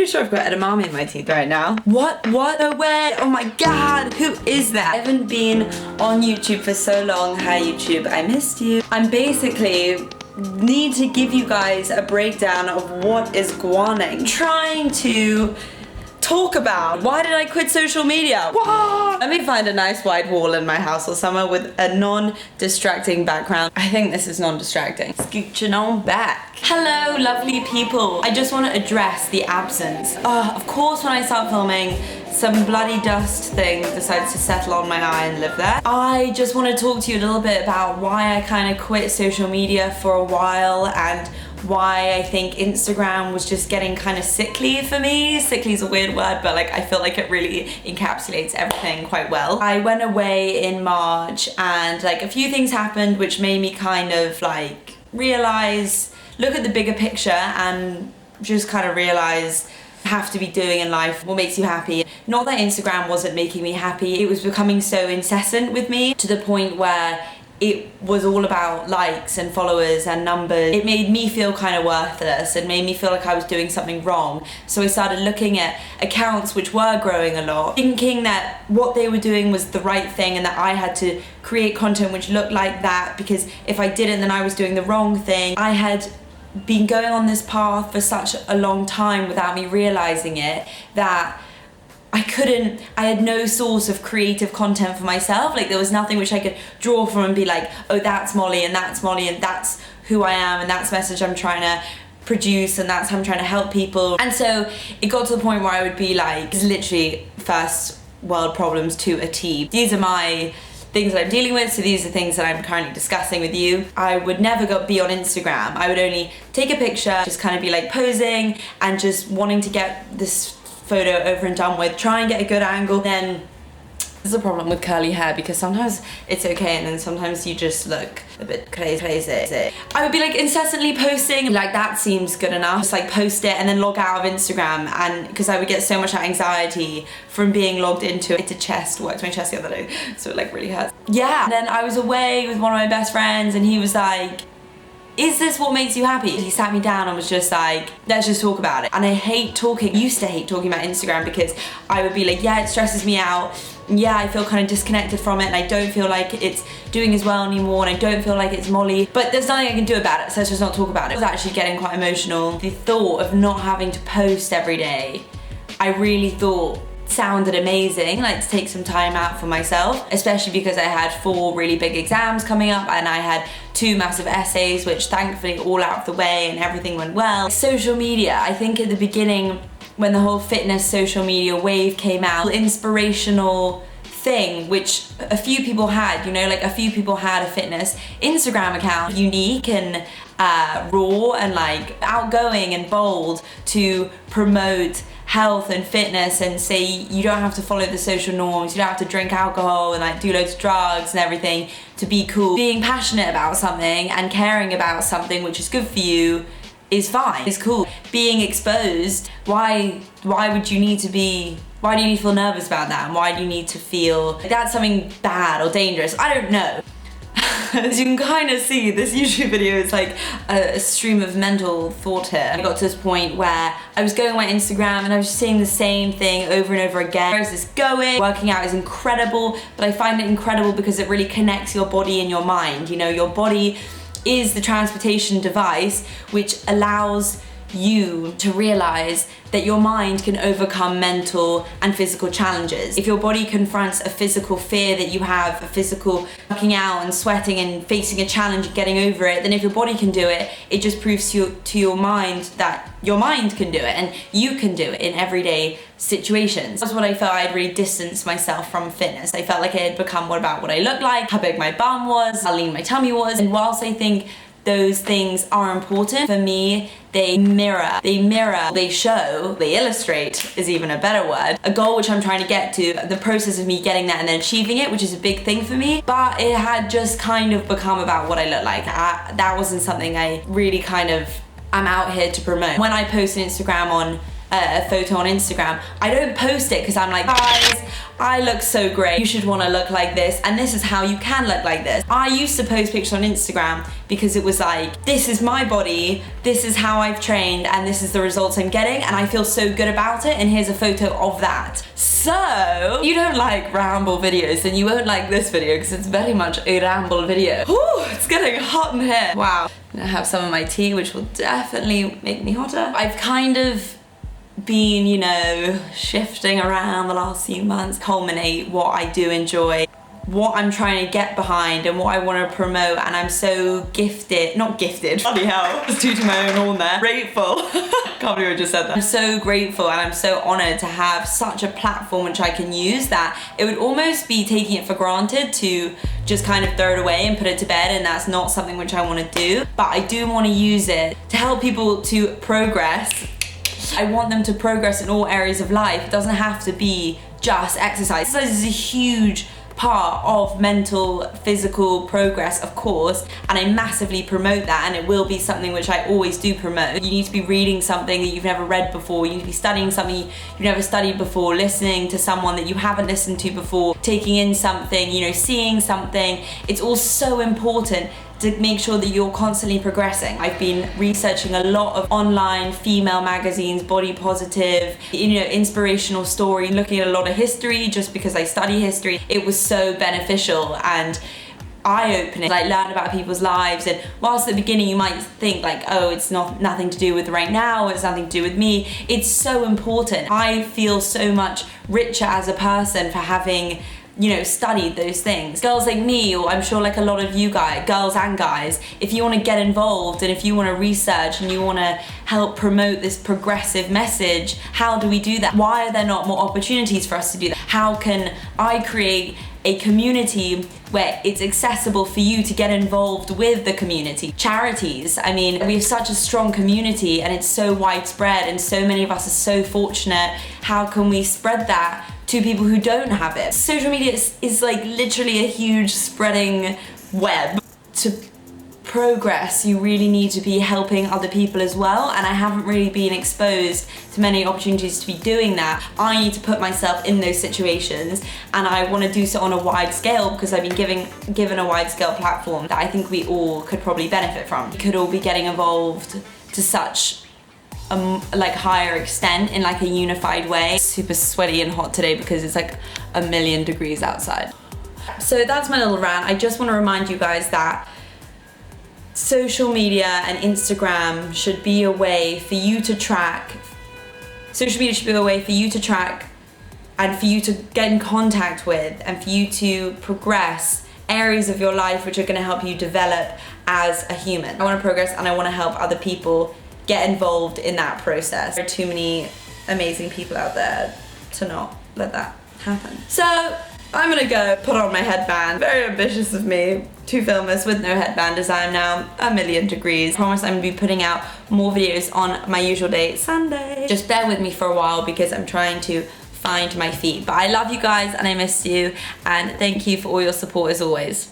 pretty sure I've got edamame in my teeth right now. What? No way. Oh my God. Who is that? I haven't been on YouTube for so long. Hi YouTube, I missed you. I'm basically need to give you guys a breakdown of what is guaning. Trying to talk about why did I quit social media? What? Let me find a nice white wall in my house or somewhere with a non-distracting background. I think this is non-distracting. Scooching on back. Hello, lovely people. I just want to address the absence. Of course, when I start filming, some bloody dust thing decides to settle on my eye and live there. I just want to talk to you a little bit about why I kind of quit social media for a while and why I think Instagram was just getting kind of sickly for me. Sickly is a weird word, but like I feel like it really encapsulates everything quite well. I went away in March and like a few things happened which made me kind of like realize, look at the bigger picture and just kind of realize have to be doing in life what makes you happy. Not that Instagram wasn't making me happy, it was becoming so incessant with me to the point where it was all about likes and followers and numbers. It made me feel kind of worthless and made me feel like I was doing something wrong. So I started looking at accounts which were growing a lot, thinking that what they were doing was the right thing and that I had to create content which looked like that, because if I didn't then I was doing the wrong thing. I had been going on this path for such a long time without me realizing it that I had no source of creative content for myself. Like there was nothing which I could draw from and be like, oh, that's Molly and that's Molly and that's who I am and that's the message I'm trying to produce and that's how I'm trying to help people. And so it got to the point where I would be like, literally first world problems to a T. These are my things that I'm dealing with, so these are things that I'm currently discussing with you. I would never be on Instagram. I would only take a picture, just kind of be like posing and just wanting to get this photo over and done with, try and get a good angle. Then there's a problem with curly hair because sometimes it's okay and then sometimes you just look a bit crazy. I would be like incessantly posting, like that seems good enough. Just like post it and then log out of Instagram, and because I would get so much anxiety from being logged into it. Chest, worked my chest the other day, so it like really hurts. Yeah, and then I was away with one of my best friends and he was like, is this what makes you happy? He sat me down and was just like, let's just talk about it. And I used to hate talking about Instagram because I would be like, yeah, it stresses me out. Yeah, I feel kind of disconnected from it and I don't feel like it's doing as well anymore and I don't feel like it's Molly. But there's nothing I can do about it, so let's just not talk about it. I was actually getting quite emotional. The thought of not having to post every day, I really thought sounded amazing, like to take some time out for myself, especially because I had 4 really big exams coming up and I had 2 massive essays which thankfully all out of the way and everything went well. Social media, I think at the beginning when the whole fitness social media wave came out, inspirational thing which a few people had, you know, like a few people had a fitness Instagram account, unique and raw and like outgoing and bold to promote health and fitness and say you don't have to follow the social norms, you don't have to drink alcohol and like do loads of drugs and everything to be cool. Being passionate about something and caring about something which is good for you is fine, it's cool. Being exposed, why do you need to feel nervous about that, and why do you need to feel like that's something bad or dangerous? I don't know. As you can kind of see, this YouTube video is like a stream of mental thought here. I got to this point where I was going on my Instagram and I was just saying the same thing over and over again. Where is this going? Working out is incredible, but I find it incredible because it really connects your body and your mind. You know, your body is the transportation device which allows you to realize that your mind can overcome mental and physical challenges. If your body confronts a physical fear that you have, a physical working out and sweating and facing a challenge and getting over it, then if your body can do it, it just proves to your mind that your mind can do it and you can do it in everyday situations. That's what I felt. I had really distanced myself from fitness. I felt like it had become about what I looked like, how big my bum was, how lean my tummy was, and whilst I think those things are important, for me, they mirror, they show, they illustrate is even a better word, a goal which I'm trying to get to, the process of me getting that and then achieving it, which is a big thing for me, but it had just kind of become about what I look like. That wasn't something I really kind of am out here to promote. When I post on Instagram on a photo on Instagram, I don't post it because I'm like, guys, I look so great, you should want to look like this, and this is how you can look like this. I used to post pictures on Instagram because it was like, this is my body, this is how I've trained, and this is the results I'm getting, and I feel so good about it, and here's a photo of that. So, you don't like ramble videos, then you won't like this video because it's very much a ramble video. Whew, it's getting hot in here. Wow. I'm gonna have some of my tea, which will definitely make me hotter. I've kind of been, you know, shifting around the last few months, culminate what I do enjoy, what I'm trying to get behind and what I want to promote, and I'm so gifted, not gifted, bloody hell, just tooting my own horn there, grateful, can't believe I just said that. I'm so grateful and I'm so honoured to have such a platform which I can use that it would almost be taking it for granted to just kind of throw it away and put it to bed, and that's not something which I want to do, but I do want to use it to help people to progress. I want them to progress in all areas of life. It doesn't have to be just exercise. Exercise is a huge part of mental, physical progress, of course, and I massively promote that, and it will be something which I always do promote. You need to be reading something that you've never read before, you need to be studying something you've never studied before, listening to someone that you haven't listened to before, taking in something, you know, seeing something. It's all so important to make sure that you're constantly progressing. I've been researching a lot of online female magazines, body positive, you know, inspirational story, looking at a lot of history just because I study history. It was so beneficial and eye-opening, like learn about people's lives, and whilst at the beginning you might think like, oh, it's nothing to do with right now, it's nothing to do with me, it's so important. I feel so much richer as a person for having, you know, studied those things. Girls like me, or I'm sure like a lot of you guys, girls and guys, if you want to get involved and if you want to research and you want to help promote this progressive message, how do we do that? Why are there not more opportunities for us to do that? How can I create a community where it's accessible for you to get involved with the community? Charities, I mean, we have such a strong community and it's so widespread and so many of us are so fortunate. How can we spread that to people who don't have it? Social media is like literally a huge spreading web. To progress, you really need to be helping other people as well, and I haven't really been exposed to many opportunities to be doing that. I need to put myself in those situations, and I want to do so on a wide scale because I've been given a wide scale platform that I think we all could probably benefit from. We could all be getting involved to such like higher extent in like a unified way. Super sweaty and hot today because it's like 1,000,000 degrees outside. So that's my little rant. I just want to remind you guys that social media and Instagram should be a way for you to track. Social media should be a way for you to track and for you to get in contact with and for you to progress areas of your life which are going to help you develop as a human. I want to progress and I want to help other people get involved in that process. There are too many amazing people out there to not let that happen. So I'm gonna go put on my headband. Very ambitious of me to film this with no headband as I am now 1,000,000 degrees. I promise I'm gonna be putting out more videos on my usual day, Sunday. Just bear with me for a while because I'm trying to find my feet. But I love you guys and I miss you, and thank you for all your support as always.